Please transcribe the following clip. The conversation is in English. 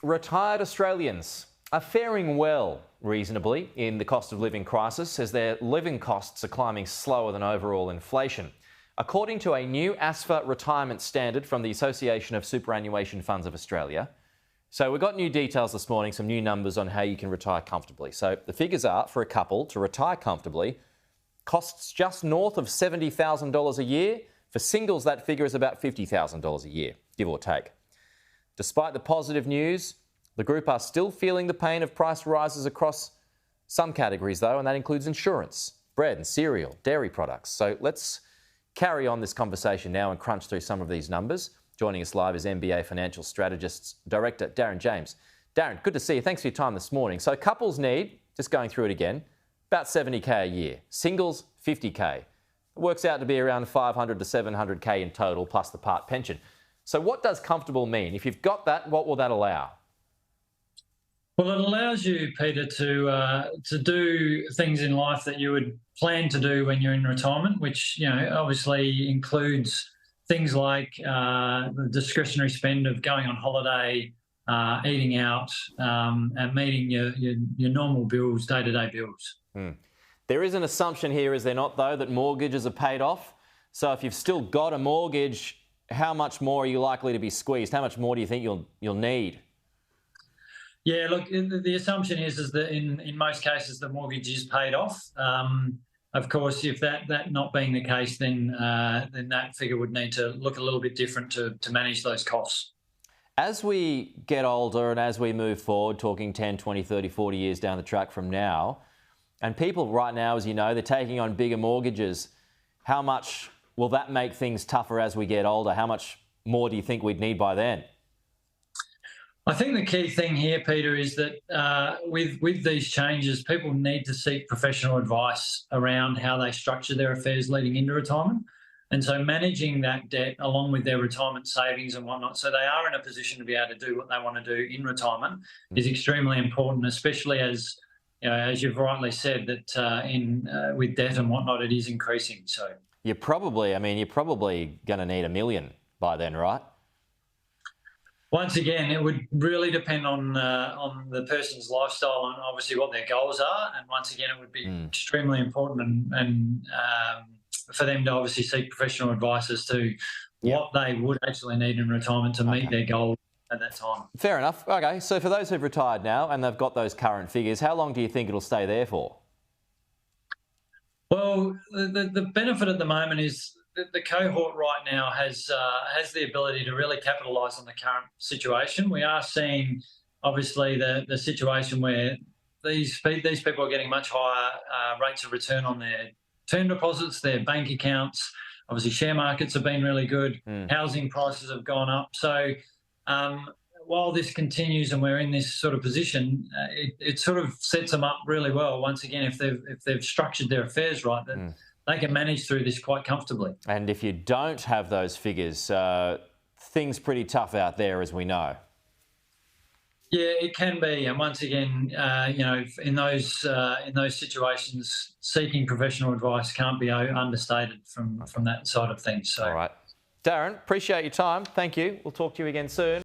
Retired Australians are faring well, reasonably, in the cost of living crisis as their living costs are climbing slower than overall inflation. According to a new ASFA retirement standard from the Association of Superannuation Funds of Australia. So we've got new details this morning, some new numbers on how you can retire comfortably. So the figures are, for a couple to retire comfortably, costs just north of $70,000 a year. For singles, that figure is about $50,000 a year, give or take. Despite the positive news, the group are still feeling the pain of price rises across some categories though, and that includes insurance, bread and cereal, dairy products. So let's carry on this conversation now and crunch through some of these numbers. Joining us live is MBA Financial Strategists Director Darren James. Darren, good to see you. Thanks for your time this morning. So couples need, just going through it again, about $70K a year. Singles, $50K. It works out to be around $500 to $700K in total, plus the part pension. So what does comfortable mean? If you've got that, what will that allow? Well, it allows you, Peter, to do things in life that you would plan to do when you're in retirement, which, you know, obviously includes things like the discretionary spend of going on holiday, eating out, and meeting your normal bills, day-to-day bills. There is an assumption here, is there not, though, that mortgages are paid off? So if you've still got a mortgage, how much more are you likely to be squeezed? How much more do you think you'll need? Yeah, look, the assumption is that in most cases the mortgage is paid off. Of course, if that not being the case, then that figure would need to look a little bit different to manage those costs. As we get older and as we move forward, talking 10, 20, 30, 40 years down the track from now, and people right now, as you know, they're taking on bigger mortgages, how much will that make things tougher as we get older? How much more do you think we'd need by then? I think the key thing here, Peter, is that with these changes, people need to seek professional advice around how they structure their affairs leading into retirement. And so managing that debt along with their retirement savings and whatnot, so they are in a position to be able to do what they want to do in retirement, is extremely important, especially as, you know, as you've rightly said, that with debt and whatnot, it is increasing. So you're probably going to need $1 million by then, right? Once again, it would really depend on the person's lifestyle and obviously what their goals are. And once again, it would be extremely important and for them to obviously seek professional advice as to what they would actually need in retirement to meet their goals at that time. Fair enough. Okay, so for those who've retired now and they've got those current figures, how long do you think it'll stay there for? Well, the benefit at the moment is the cohort right now has the ability to really capitalise on the current situation. We are seeing, obviously, the situation where these people are getting much higher rates of return on their term deposits, their bank accounts. Obviously, share markets have been really good. Housing prices have gone up. So while this continues and we're in this sort of position, it sort of sets them up really well. Once again, if they've structured their affairs right, then they can manage through this quite comfortably. And if you don't have those figures, things pretty tough out there, as we know. Yeah, it can be. And once again, you know, in those situations, seeking professional advice can't be understated from that side of things. So. All right. Darren, appreciate your time. Thank you. We'll talk to you again soon.